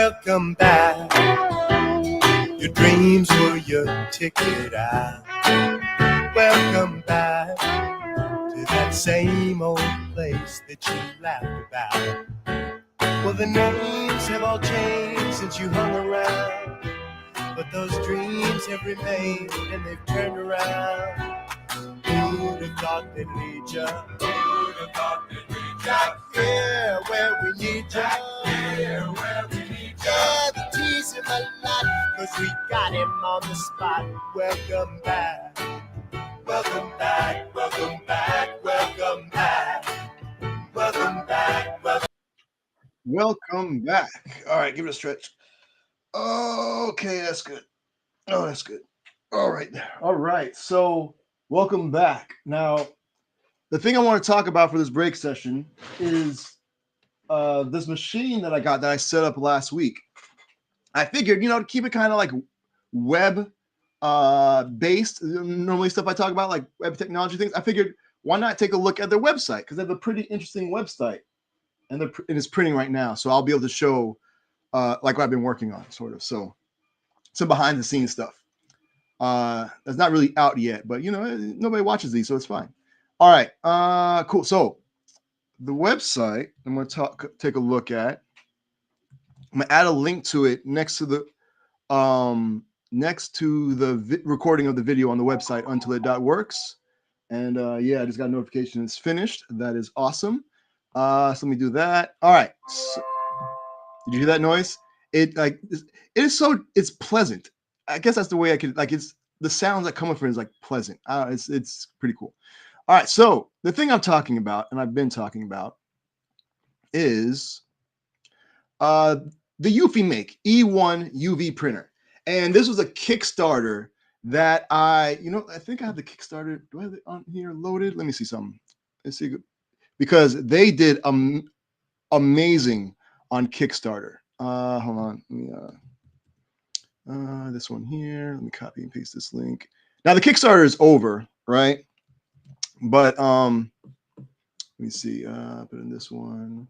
welcome back. Your dreams were your ticket out. Welcome back to that same old place that you laughed about. Well, the names have all changed since you hung around, but those dreams have remained and they've turned around. Who'd have thought they'd lead ya? Who'd have thought they'd lead ya? Back here where we need ya. Back here where we need ya. Yeah, the tease in my life, 'cause we got him on the spot. Welcome back. Welcome back. Welcome back. Welcome back. Welcome back. Welcome back. All right, give it a stretch. Okay, that's good. Oh, that's good. All right. All right. So, welcome back. Now, the thing I want to talk about for this break session is this machine that I got that I set up last week. I figured, to keep it kind of like web based, normally stuff I talk about, like web technology things. I figured, why not take a look at their website? Because they have a pretty interesting website. And it's printing right now, so I'll be able to show like what I've been working on, sort of. So some behind the scenes stuff that's not really out yet, but nobody watches these, so it's fine. All right, cool. So the website I'm going to take a look at. I'm going to add a link to it next to the recording of the video on the website untilit.works. And yeah, I just got a notification it's finished. That is awesome. So let me do that. All right. So, did you hear that noise? It's pleasant. I guess that's the way I could it's the sounds that come from it is like pleasant. It's pretty cool. All right. So the thing I'm talking about, and I've been talking about, is the Eufy Make E1 UV printer. And this was a Kickstarter that I think I have the Kickstarter. Do I have it on here loaded? Let me see something. Let's see. Because they did amazing on Kickstarter. Hold on. Let me, this one here. Let me copy and paste this link. Now the Kickstarter is over, right? But let me see. Put in this one.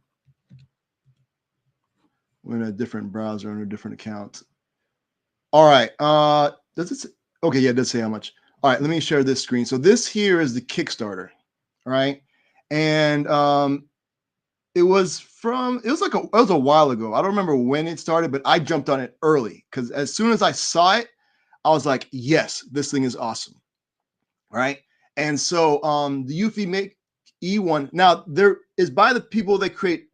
We're in a different browser on a different account. All right. Does it say? Okay, yeah, it does say how much. All right, let me share this screen. So this here is the Kickstarter, right? And it was a while ago. I don't remember when it started, but I jumped on it early because as soon as I saw it, I was like, yes, this thing is awesome. Right. And so the Eufy Make E1, now there is by the people that create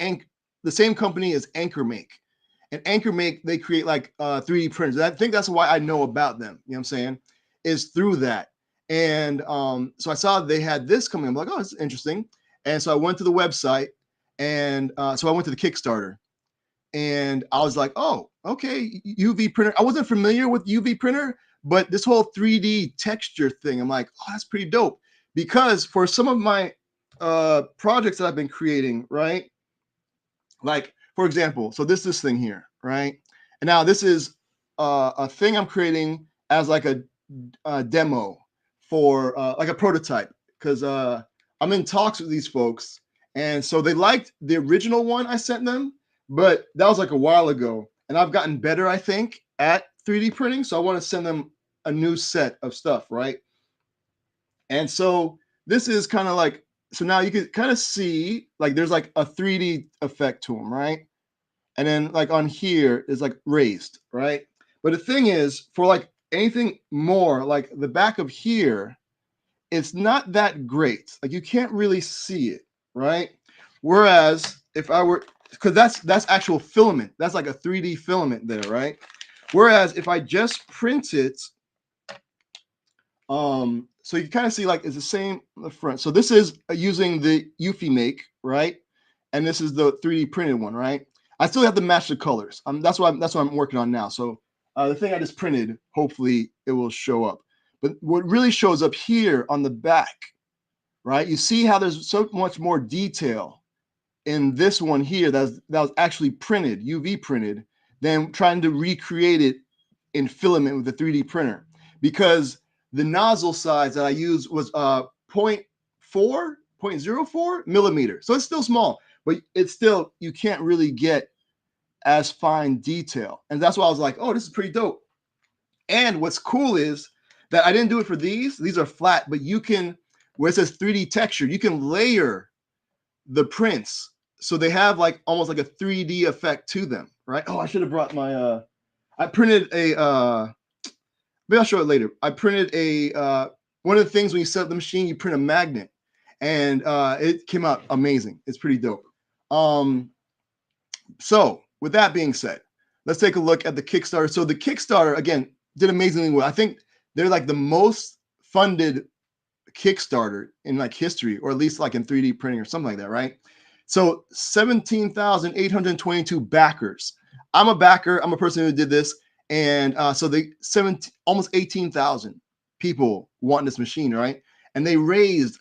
the same company as Anchor Make. And Anchor Make, they create like 3D printers. I think that's why I know about them. You know what I'm saying? Is through that. And so I saw they had this coming. I'm like, oh, it's interesting. And so I went to the website. And so I went to the Kickstarter and I was like, oh, okay, UV printer. I wasn't familiar with UV printer, but this whole 3D texture thing, I'm like, oh, that's pretty dope. Because for some of my projects that I've been creating, right? Like, for example, so this thing here, right? And now this is a thing I'm creating as like a demo for like a prototype because I'm in talks with these folks. And so they liked the original one I sent them, but that was like a while ago. And I've gotten better, I think, at 3D printing. So I want to send them a new set of stuff, right? And so this is kind of like, so now you can kind of see like there's like a 3D effect to them, right? And then like on here is like raised, right? But the thing is, for like anything more, like the back of here, it's not that great. Like you can't really see it, right? Whereas if I were, because that's actual filament. That's like a 3D filament there, right? Whereas if I just print it, so you kind of see like it's the same on the front. So this is using the Eufy Make, right? And this is the 3D printed one, right? I still have to match the colors. That's what I'm working on now. So the thing I just printed, hopefully it will show up. But what really shows up here on the back, right? You see how there's so much more detail in this one here that was actually printed, UV printed, than trying to recreate it in filament with the 3D printer. Because the nozzle size that I used was 0.04 millimeter. So it's still small, but it's still, you can't really get as fine detail. And that's why I was like, oh, this is pretty dope. And what's cool is that I didn't do it for these. These are flat, but you can, where it says 3D texture, you can layer the prints. So they have like almost like a 3D effect to them, right? Oh, I should have brought my, I printed a, maybe I'll show it later. I printed a, one of the things when you set up the machine, you print a magnet, and it came out amazing. It's pretty dope. So with that being said, let's take a look at the Kickstarter. So the Kickstarter, again, did amazingly well. I think they're like the most funded Kickstarter in like history, or at least like in 3D printing or something like that, right? So 17,822 backers. I'm a backer. I'm a person who did this. And so they almost 18,000 people want this machine, right? And they raised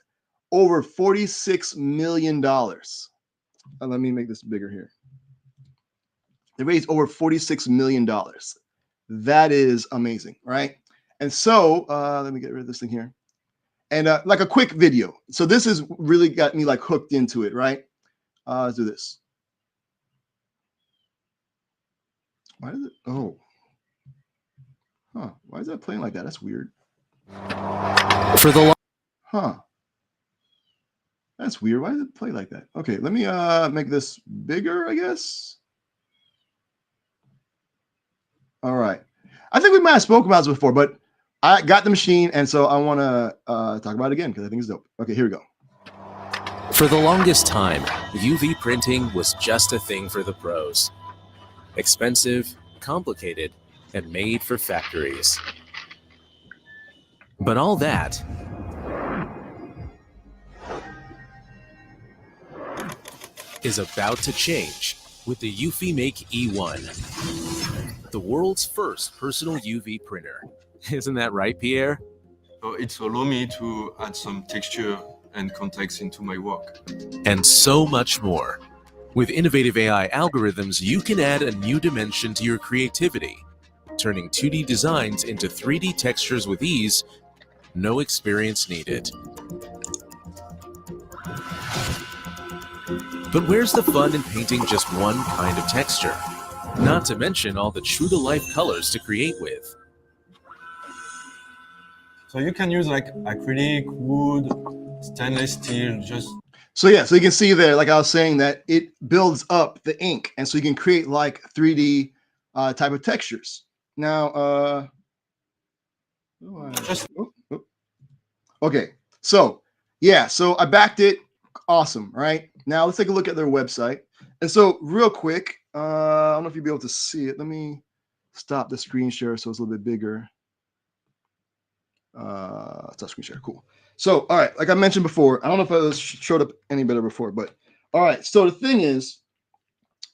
over $46 million. Let me make this bigger here. They raised over $46 million. That is amazing, right? And so let me get rid of this thing here. And like a quick video. So this has really got me like hooked into it, right? Let's do this. Why does it? Oh, huh? Why is that playing like that? That's weird. For the Huh? That's weird. Why does it play like that? Okay, let me make this bigger, I guess. All right. I think we might have spoken about this before, but I got the machine, and so I want to talk about it again because I think it's dope. Okay, here we go. For the longest time, UV printing was just a thing for the pros. Expensive, complicated, and made for factories. But all that is about to change with the UV Make E1, the world's first personal UV printer. Isn't that right, Pierre? So it's allowed me to add some texture and context into my work. And so much more. With innovative AI algorithms, you can add a new dimension to your creativity, turning 2D designs into 3D textures with ease, no experience needed. But where's the fun in painting just one kind of texture? Not to mention all the true-to-life colors to create with. So you can use like acrylic, wood, stainless steel, just... So yeah, so you can see there, like I was saying, that it builds up the ink, and so you can create like 3D type of textures. Now, okay, so yeah, so I backed it. Awesome, right? Now let's take a look at their website. And so real quick, I don't know if you'll be able to see it. Let me stop the screen share so it's a little bit bigger. Stop screen share, cool. So, all right, like I mentioned before, I don't know if I showed up any better before, but all right. So the thing is,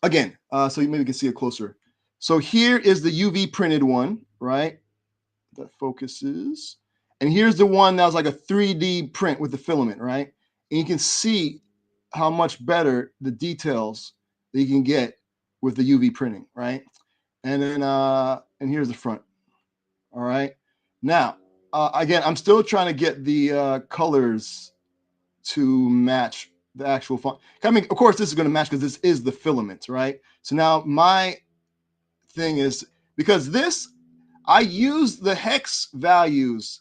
again, so you maybe can see it closer. So here is the UV printed one, right? That focuses. And here's the one that was like a 3D print with the filament, right? And you can see how much better the details that you can get with the UV printing, right? And then, and here's the front. All right. Now, again, I'm still trying to get the colors to match the actual font. I mean, of course, this is going to match because this is the filament, right? So now my thing is, because this, I use the hex values.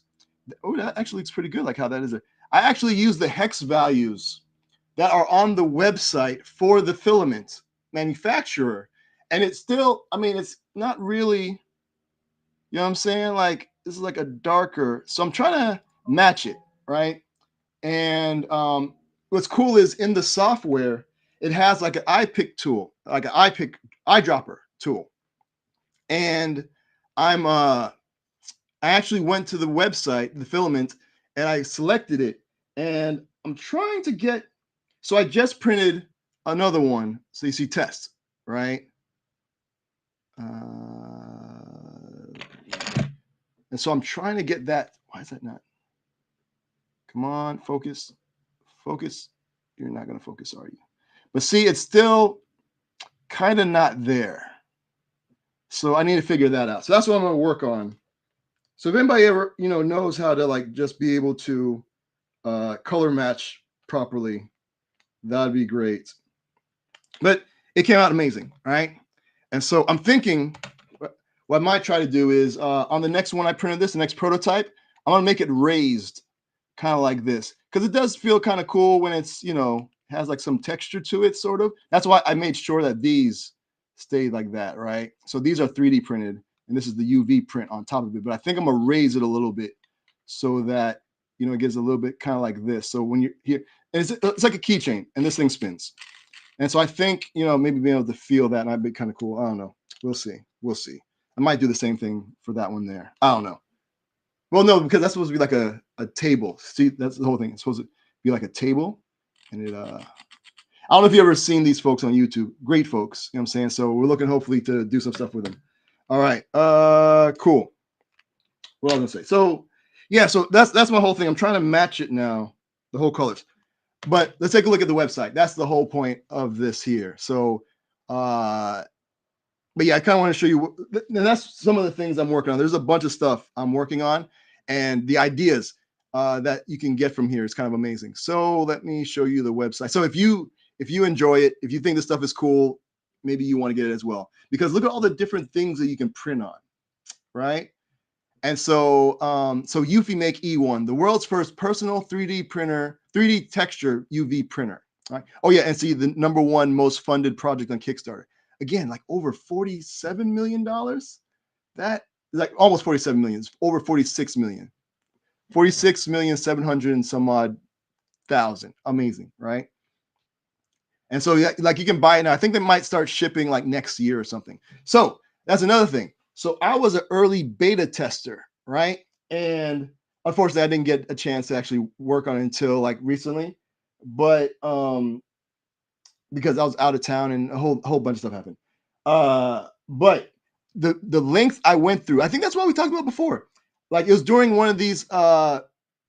Oh, that actually looks pretty good, like how that is. I actually use the hex values that are on the website for the filament manufacturer. And it's still, I mean, it's not really, you know what I'm saying? Like, this is like a darker, so I'm trying to match it, right? And what's cool is in the software, it has like an eye pick tool, like an eyedropper tool. And I actually went to the website, the filament, and I selected it. And I'm trying to get, so I just printed another one. So you see test, right? And so I'm trying to get that. Why is that not? Come on, focus, focus. You're not going to focus, are you? But see, it's still kind of not there. So I need to figure that out. So that's what I'm going to work on. So if anybody ever, knows how to like just be able to color match properly, that'd be great. But it came out amazing, right? And so I'm thinking what I might try to do is on the next one I printed this, the next prototype, I'm gonna make it raised kind of like this because it does feel kind of cool when it's, you know, has like some texture to it, sort of. That's why I made sure that these stay like that, right? So these are 3D printed and this is the UV print on top of it, but I think I'm gonna raise it a little bit so that, you know, it gives a little bit kind of like this. So when you're here, it's like a keychain and this thing spins. And so I think, you know, maybe being able to feel that might be kind of cool. I don't know. We'll see. We'll see. I might do the same thing for that one there. I don't know. Well, no, because that's supposed to be like a table. See, that's the whole thing. It's supposed to be like a table. And it, I don't know if you've ever seen these folks on YouTube. Great folks. You know what I'm saying? So we're looking hopefully to do some stuff with them. All right. Cool. What I was gonna say. So yeah, so that's my whole thing. I'm trying to match it now, the whole colors. But let's take a look at the website. That's the whole point of this here. So but yeah, I kind of want to show you, and that's some of the things I'm working on. There's a bunch of stuff I'm working on, and the ideas that you can get from here is kind of amazing. So let me show you the website. So if you enjoy it, if you think this stuff is cool, maybe you want to get it as well. Because look at all the different things that you can print on, right? And so so Eufy Make E1, the world's first personal 3D printer, 3D texture UV printer. Right? Oh yeah, and see the #1 most funded project on Kickstarter. Again, like over $47 million. That is like almost 47 million, it's over 46 million. 46,700,000 and some odd thousand. Amazing, right? And so yeah, like you can buy it now. I think they might start shipping like next year or something. So that's another thing. So I was an early beta tester, right? And unfortunately, I didn't get a chance to actually work on it until like recently. But because I was out of town and a whole bunch of stuff happened. But the length I went through, I think that's what we talked about before. Like it was during one of these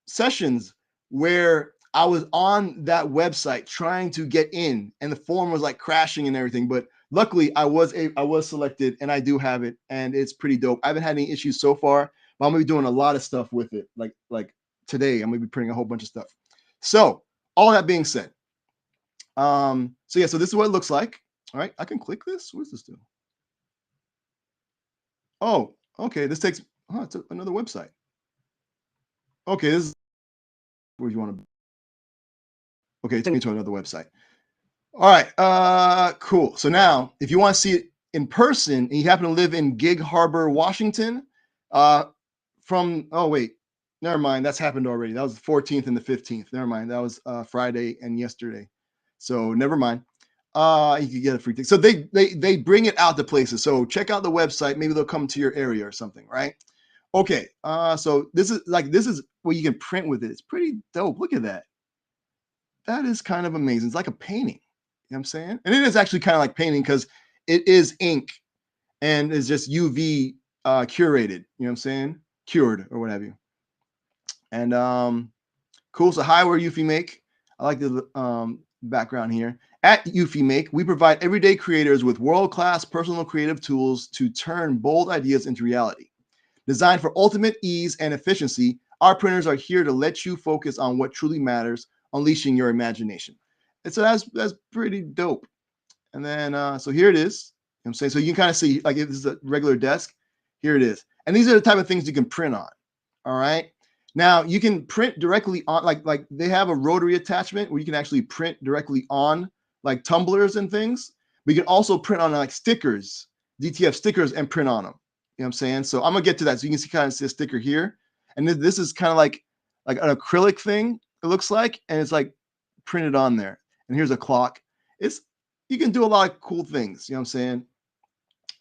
sessions where I was on that website trying to get in, and the form was like crashing and everything. But luckily, I was selected, and I do have it, and it's pretty dope. I haven't had any issues so far, but I'm gonna be doing a lot of stuff with it. Like today, I'm gonna be printing a whole bunch of stuff. So all that being said, so yeah, so this is what it looks like. All right, I can click this. What does this do? Oh, okay. This takes it's another website. Okay, this is where you want to. Okay, take me to another website. All right, cool. So now, if you want to see it in person, and you happen to live in Gig Harbor, Washington, oh wait, never mind. That's happened already. That was the 14th and the 15th. Never mind. That was Friday and yesterday. So never mind. You can get a free ticket. So they bring it out to places. So check out the website. Maybe they'll come to your area or something, right? Okay. So this is what you can print with it. It's pretty dope. Look at that. That is kind of amazing. It's like a painting. You know what I'm saying? And it is actually kind of like painting because it is ink and is just UV curated. You know what I'm saying? Cured or what have you. And cool. So hi, we're Eufy Make. I like the background here. At Eufy Make, we provide everyday creators with world-class personal creative tools to turn bold ideas into reality. Designed for ultimate ease and efficiency, our printers are here to let you focus on what truly matters, unleashing your imagination. And so that's pretty dope. And then so here it is. You know what I'm saying? So you can kind of see, like if this is a regular desk, here it is. And these are the type of things you can print on. All right. Now you can print directly on, like they have a rotary attachment where you can actually print directly on like tumblers and things. But you can also print on like stickers, DTF stickers, and print on them. You know what I'm saying? So I'm gonna get to that. So you can see kind of see a sticker here, and this is kind of like an acrylic thing. It looks like, and it's like printed on there. And here's a clock. You can do a lot of cool things. You know what I'm saying?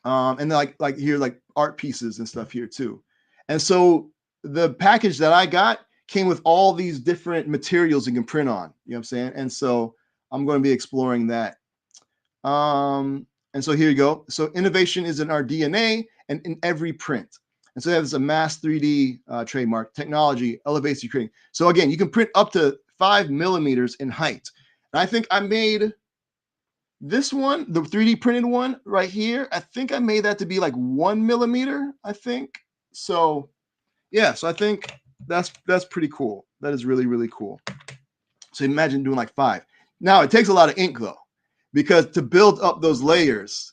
And then like here's like art pieces and stuff here too. And so the package that I got came with all these different materials you can print on. You know what I'm saying? And so I'm going to be exploring that. And so here you go. So innovation is in our DNA and in every print. And so that's a mass 3D trademark. Technology elevates your creating. So again, you can print up to 5 millimeters in height. And I think I made this one, the 3D printed one right here. I think I made that to be like 1 millimeter, I think. So yeah, so I think that's pretty cool. That is really, really cool. So imagine doing like 5. Now it takes a lot of ink though, because to build up those layers,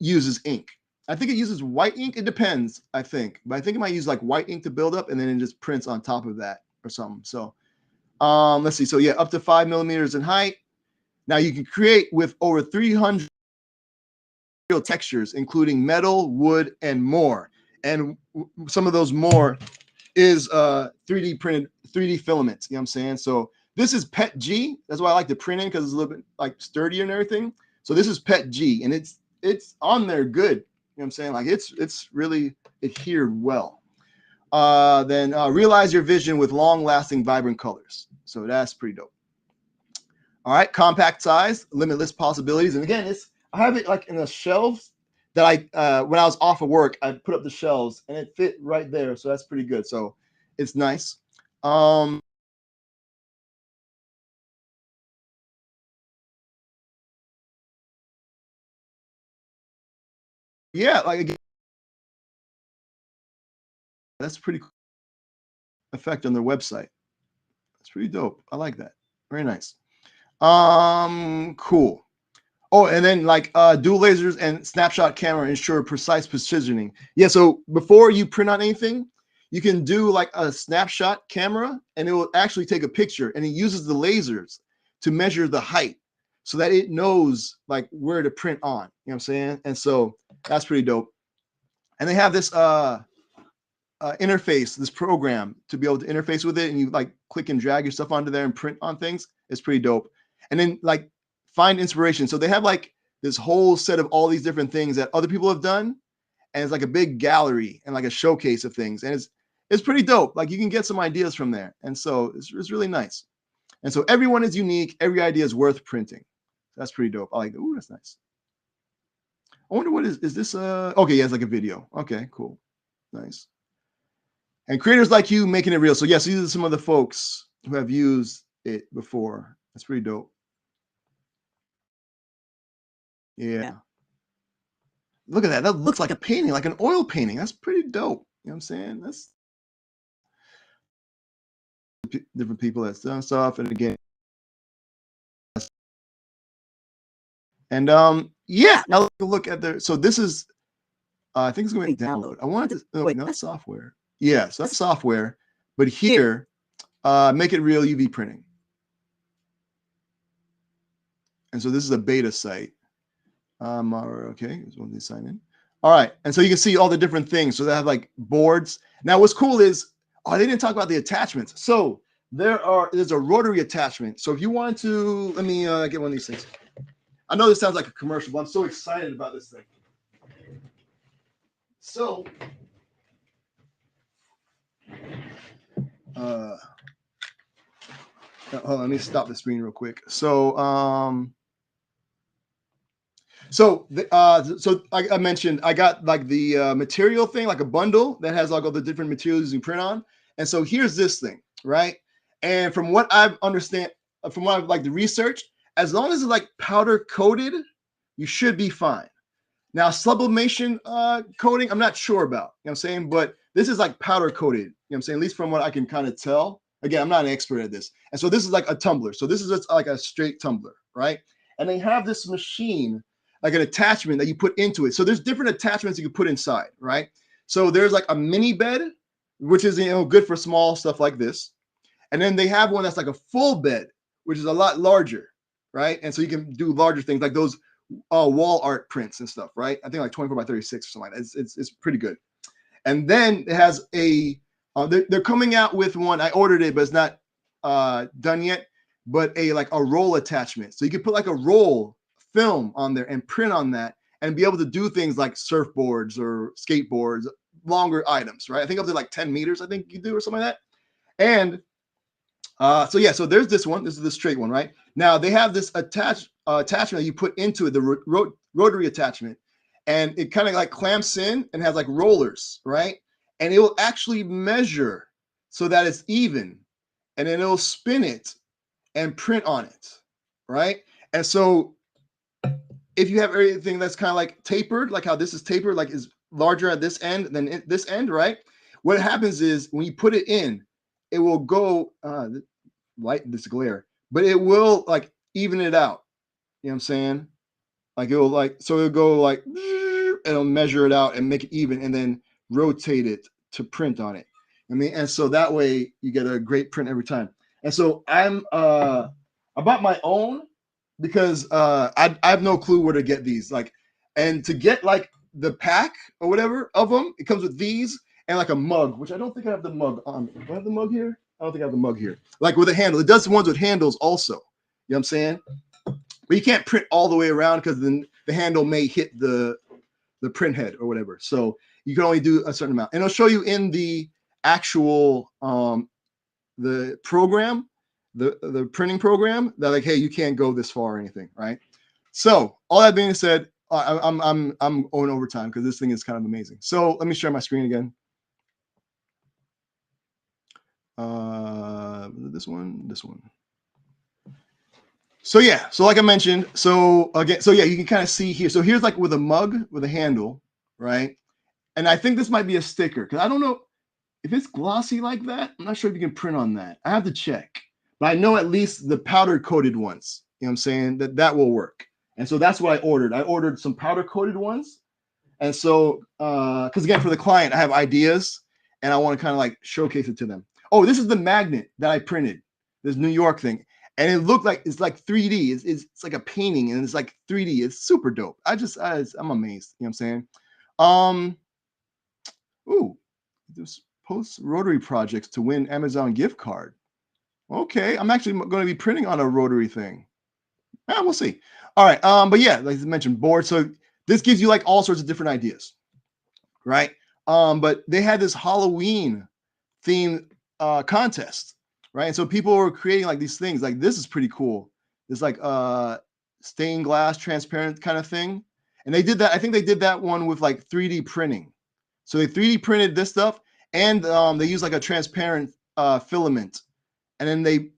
uses ink. I think it uses white ink. It depends, I think. But I think it might use like white ink to build up and then it just prints on top of that or something. So let's see. So yeah, up to 5 millimeters in height. Now you can create with over 300 textures, including metal, wood, and more. And some of those more is 3D printed, 3D filaments. You know what I'm saying? So this is PET G. That's why I like to print in because it's a little bit like sturdier and everything. So this is PET G, and it's on there good. You know what I'm saying? Like it's really adhered well. Then realize your vision with long-lasting, vibrant colors. So that's pretty dope. All right, compact size, limitless possibilities. And again, I have it like in the shelves that I when I was off of work, I put up the shelves and it fit right there. So that's pretty good. So it's nice. Yeah, like again, that's pretty cool effect on their website. That's pretty dope. I like that. Very nice. Cool. Oh, and then like dual lasers and snapshot camera ensure precise positioning. Yeah, so before you print on anything, you can do like a snapshot camera and it will actually take a picture and it uses the lasers to measure the height so that it knows like where to print on. You know what I'm saying? And so that's pretty dope. And they have this interface, this program to be able to interface with it, and you like click and drag your stuff onto there and print on things. It's pretty dope. And then like find inspiration. So they have like this whole set of all these different things that other people have done, and it's like a big gallery and like a showcase of things, and it's pretty dope. Like you can get some ideas from there, and so it's really nice. And so everyone is unique. Every idea is worth printing. That's pretty dope. I like that. Ooh, that's nice. I wonder what is this? Okay, yeah, it's like a video. Okay, cool, nice. And creators like you making it real. So yes, these are some of the folks who have used it before. That's pretty dope. Yeah. Look at that. That looks like a painting, like an oil painting. That's pretty dope. You know what I'm saying? That's different people that's done stuff. And again, and yeah, now look at the, so this is, I think it's going to download. I wanted to, oh, wait, no, that's software. Yeah, so that's software. But here, make it real UV printing. And so this is a beta site. Okay, when they sign in. All right, and so you can see all the different things. So they have like boards. Now, what's cool is, they didn't talk about the attachments. So there's a rotary attachment. So if you want to, let me get one of these things. I know this sounds like a commercial, but I'm so excited about this thing. So, hold on, let me stop the screen real quick. So, so like I mentioned, I got like the material thing, like a bundle that has like all the different materials you print on. And so here's this thing, right? And from what I've understand, from what I've like the research, as long as it's like powder coated, you should be fine. Now sublimation coating, I'm not sure about, you know what I'm saying? But this is like powder coated, you know what I'm saying? At least from what I can kind of tell. Again, I'm not an expert at this. And so this is like a tumbler. So this is just like a straight tumbler, right? And they have this machine, like an attachment that you put into it. So there's different attachments you can put inside, right? So there's like a mini bed, which is, good for small stuff like this. And then they have one that's like a full bed, which is a lot larger, right? And so you can do larger things like those wall art prints and stuff, right? I think like 24 by 36 or something like that. It's pretty good. And then it has a, they're coming out with one. I ordered it, but it's not done yet. But like a roll attachment. So you can put like a roll film on there and print on that and be able to do things like surfboards or skateboards, longer items, right? I think up to like 10 meters, I think you do or something like that. And so yeah, so there's this one. This is the straight one, right? Now they have this attachment that you put into it, the rotary attachment, and it kind of like clamps in and has like rollers, right? And it will actually measure so that it's even, and then it'll spin it and print on it, right? And so if you have everything that's kind of like tapered, like how this is tapered, like is larger at this end than this end, right? What happens is when you put it in, it will go light this glare, but it will like even it out. You know what I'm saying? Like it will like, so it'll go like, it'll measure it out and make it even, and then rotate it to print on it. I mean, and so that way you get a great print every time. And so I bought my own because I have no clue where to get these. Like, and to get like the pack or whatever of them, it comes with these and like a mug, which I don't think I have the mug on me. Do I have the mug here? I don't think I have the mug here. Like with a handle. It does the ones with handles also. You know what I'm saying? But you can't print all the way around because then the handle may hit the print head or whatever. So you can only do a certain amount. And it'll show you in the actual the program, the printing program, that like, hey, you can't go this far or anything, right? So all that being said, I'm going over time because this thing is kind of amazing. So let me share my screen again. This one. So yeah, so like I mentioned, so again, so yeah, you can kind of see here. So here's like with a mug with a handle, right? And I think this might be a sticker because I don't know if it's glossy like that. I'm not sure if you can print on that. I have to check, but I know at least the powder coated ones. You know what I'm saying? That will work. And so that's what I ordered. I ordered some powder coated ones. And so, because again, for the client, I have ideas and I want to kind of like showcase it to them. Oh, this is the magnet that I printed, this New York thing. And it looked like it's like 3D. It's like a painting and it's like 3D. It's super dope. I'm amazed. You know what I'm saying? Ooh, this post rotary projects to win Amazon gift card. Okay, I'm actually going to be printing on a rotary thing. Yeah, we'll see. All right. But yeah, like I mentioned, board. So this gives you like all sorts of different ideas, right? But they had this Halloween themed contest, right? And so people were creating like these things. Like this is pretty cool. It's like stained glass, transparent kind of thing. And they did that. I think they did that one with like 3D printing. So they 3D printed this stuff, and they use like a transparent filament. And then they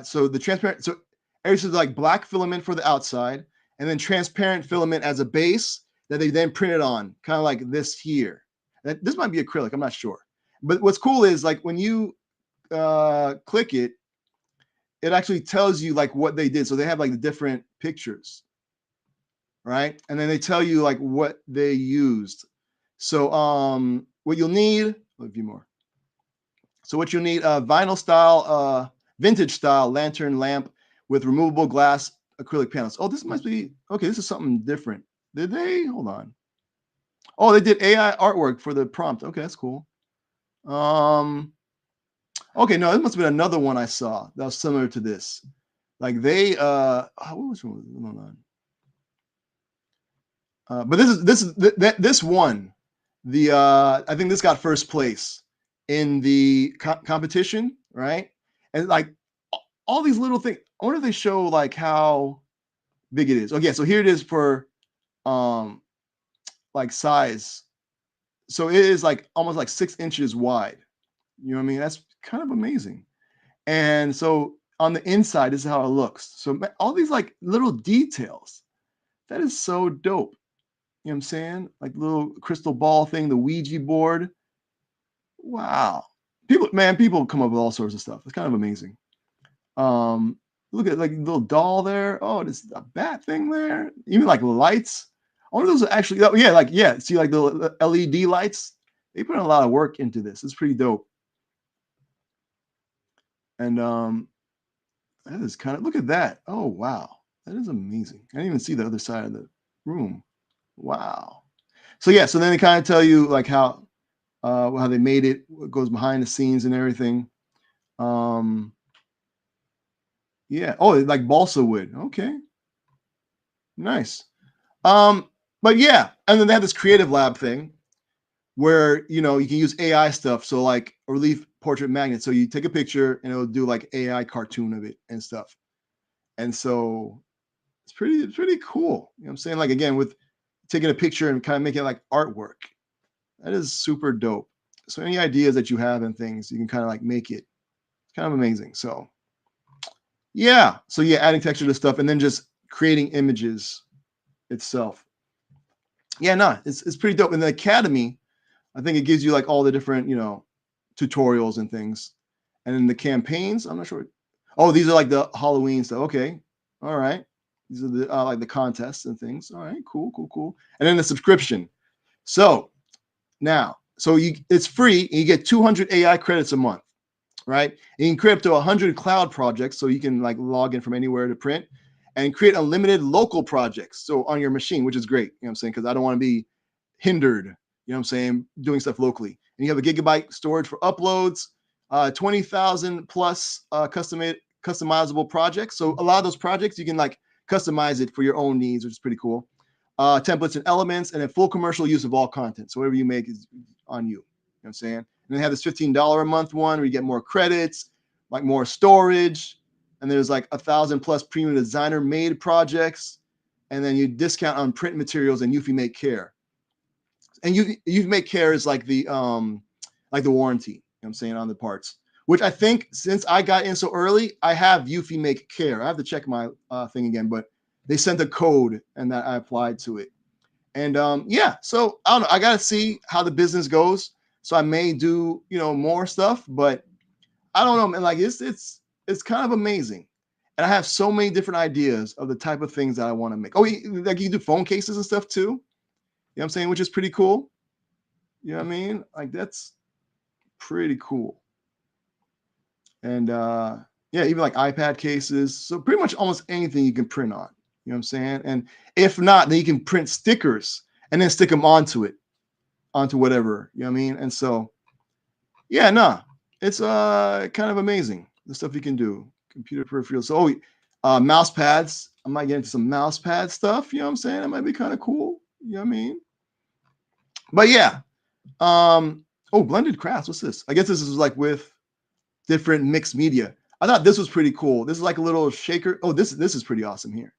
so the transparent, so everything's like black filament for the outside, and then transparent filament as a base that they then printed on, kind of like this here. This might be acrylic, I'm not sure. But what's cool is like when you click it, it actually tells you like what they did. So they have like the different pictures, right? And then they tell you like what they used. So what you'll need, a few more. So what you'll need, vinyl style, vintage style lantern lamp with removable glass acrylic panels. Oh, this must be, okay, this is something different. Did they? Hold on. Oh, they did AI artwork for the prompt. Okay, that's cool. Okay, no, this must have been another one I saw that was similar to this. Like they, what was going on? But this one, the I think this got first place in the competition, right? And like all these little things. I wonder if they show like how big it is. Okay, so here it is for like size. So it is like almost like 6 inches wide. You know what I mean? That's kind of amazing. And so on the inside, this is how it looks. So all these like little details, that is so dope. You know what I'm saying? Like little crystal ball thing, the Ouija board. Wow. People come up with all sorts of stuff. It's kind of amazing. Look at like little doll there. Oh, there's a bat thing there. Even like lights. All of those are actually, oh, yeah, like, yeah. See like the LED lights. They put a lot of work into this. It's pretty dope. And that is kind of, look at that. Oh, wow. That is amazing. I didn't even see the other side of the room. Wow. So yeah, so then they kind of tell you like how they made it, what goes behind the scenes and everything. Yeah. Oh, like balsa wood. Okay. Nice. But yeah, and then they have this creative lab thing where you can use AI stuff. So like a relief portrait magnet. So you take a picture and it'll do like AI cartoon of it and stuff. And so it's pretty cool. You know what I'm saying? Like again, with taking a picture and kind of making it like artwork. That is super dope. So any ideas that you have and things, you can kind of like make it. It's kind of amazing. So yeah. So yeah, adding texture to stuff and then just creating images itself. Yeah, no, it's pretty dope. In the academy, I think it gives you like all the different, tutorials and things. And in the campaigns, I'm not sure. Oh, these are like the Halloween stuff. Okay. All right. These are the like the contests and things. All right, cool. And then the subscription. So now, it's free, and you get 200 AI credits a month, right? And you can create up to 100 cloud projects, so you can like log in from anywhere to print, and create unlimited local projects, so on your machine, which is great. You know what I'm saying? Because I don't want to be hindered, you know what I'm saying, doing stuff locally. And you have a gigabyte storage for uploads, 20,000 plus customizable projects. So a lot of those projects you can like customize it for your own needs, which is pretty cool. Templates and elements, and then full commercial use of all content. So whatever you make is on you. You know what I'm saying? And they have this $15 a month one where you get more credits, like more storage, and there's like 1,000 plus premium designer made projects, and then you discount on print materials and Eufy Make Care. And Eufy Make Care is like the warranty, you know what I'm saying, on the parts. Which I think since I got in so early, I have Eufy Make Care. I have to check my thing again, but they sent a code and that I applied to it. And yeah, so I don't know. I got to see how the business goes. So I may do, more stuff, but I don't know, man. Like it's kind of amazing. And I have so many different ideas of the type of things that I want to make. Oh, like you do phone cases and stuff too. You know what I'm saying? Which is pretty cool. You know what I mean? Like that's pretty cool. And yeah, even like iPad cases. So pretty much almost anything you can print on. You know what I'm saying? And if not, then you can print stickers and then stick them onto whatever. You know what I mean? And so, yeah, it's kind of amazing the stuff you can do. Computer peripherals. So, mouse pads. I might get into some mouse pad stuff. You know what I'm saying? That might be kind of cool. You know what I mean? But yeah. Blended crafts. What's this? I guess this is like with different mixed media. I thought this was pretty cool. This is like a little shaker. Oh, this is pretty awesome here.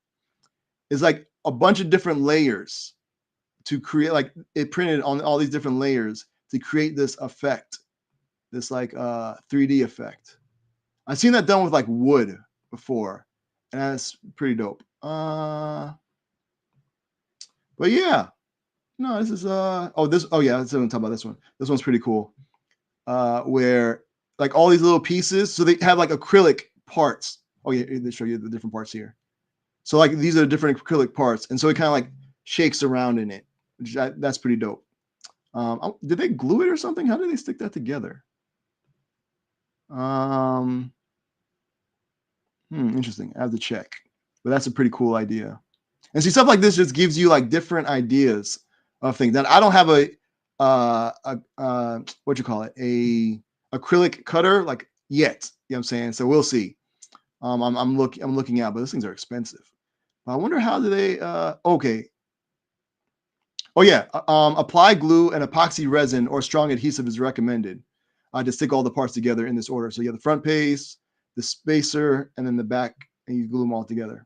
It's like a bunch of different layers to create, like it printed on all these different layers to create this effect, this like 3D effect. I've seen that done with like wood before, and that's pretty dope. But yeah, no, this is yeah, let's talk about this one. This one's pretty cool. Where like all these little pieces, so they have like acrylic parts. Oh yeah, they show you the different parts here. So like these are the different acrylic parts, and so it kind of like shakes around in it. That's pretty dope. Did they glue it or something? How did they stick that together? Interesting. I have to check, but that's a pretty cool idea. And see, stuff like this just gives you like different ideas of things. That I don't have a what you call it, a acrylic cutter like yet. You know what I'm saying? So we'll see. I'm looking out, but those things are expensive. I wonder how do they okay. Oh yeah, apply glue and epoxy resin or strong adhesive is recommended to stick all the parts together in this order. So you have the front piece, the spacer, and then the back, and you glue them all together.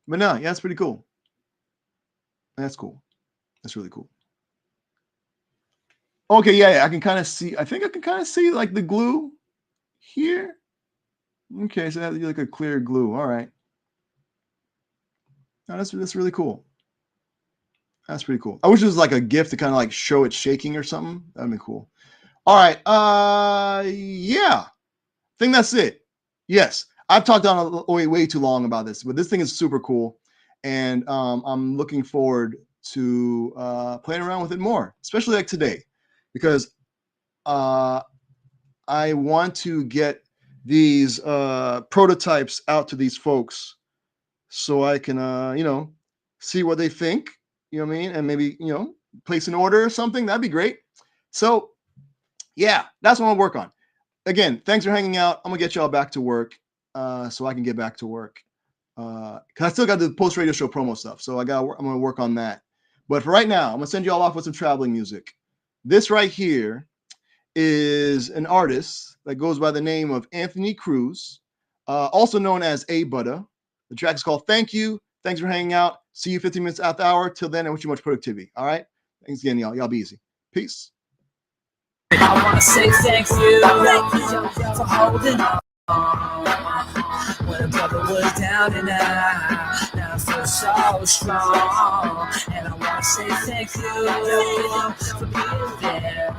But no, yeah, that's pretty cool. That's cool. That's really cool. Okay, yeah, I can kind of see. I think I can kind of see like the glue here. Okay, so that's like a clear glue. All right. No, that's really cool. That's pretty cool. I wish it was like a GIF to kind of like show it shaking or something. That'd be cool. All right. Yeah. I think that's it. Yes. I've talked on way too long about this, but this thing is super cool. And I'm looking forward to playing around with it more, especially like today, because I want to get these prototypes out to these folks so I can, see what they think. You know what I mean? And maybe, place an order or something. That'd be great. So, yeah, that's what I'm gonna work on. Again, thanks for hanging out. I'm gonna get y'all back to work so I can get back to work. Because I still got the post radio show promo stuff. So I'm gonna work on that. But for right now, I'm gonna send you all off with some traveling music. This right here is an artist that goes by the name of Anthony Cruz, also known as A Butter. The track is called Thank You. Thanks for hanging out. See you 15 minutes after the hour. Till then, I wish you much productivity. All right. Thanks again, y'all. Y'all be easy. Peace. I want to say thank you for holding on. When a brother was down and out, now I feel so strong. And I want to say thank you for being there.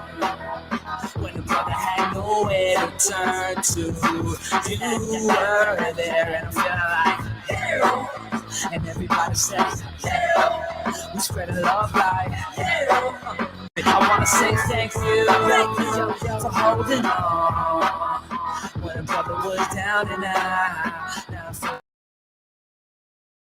When the brother had nowhere to turn to, you were there. And I feel like, and everybody says, We spread love like hell. I wanna say thank you for holding on when a brother was down and out. Now I feel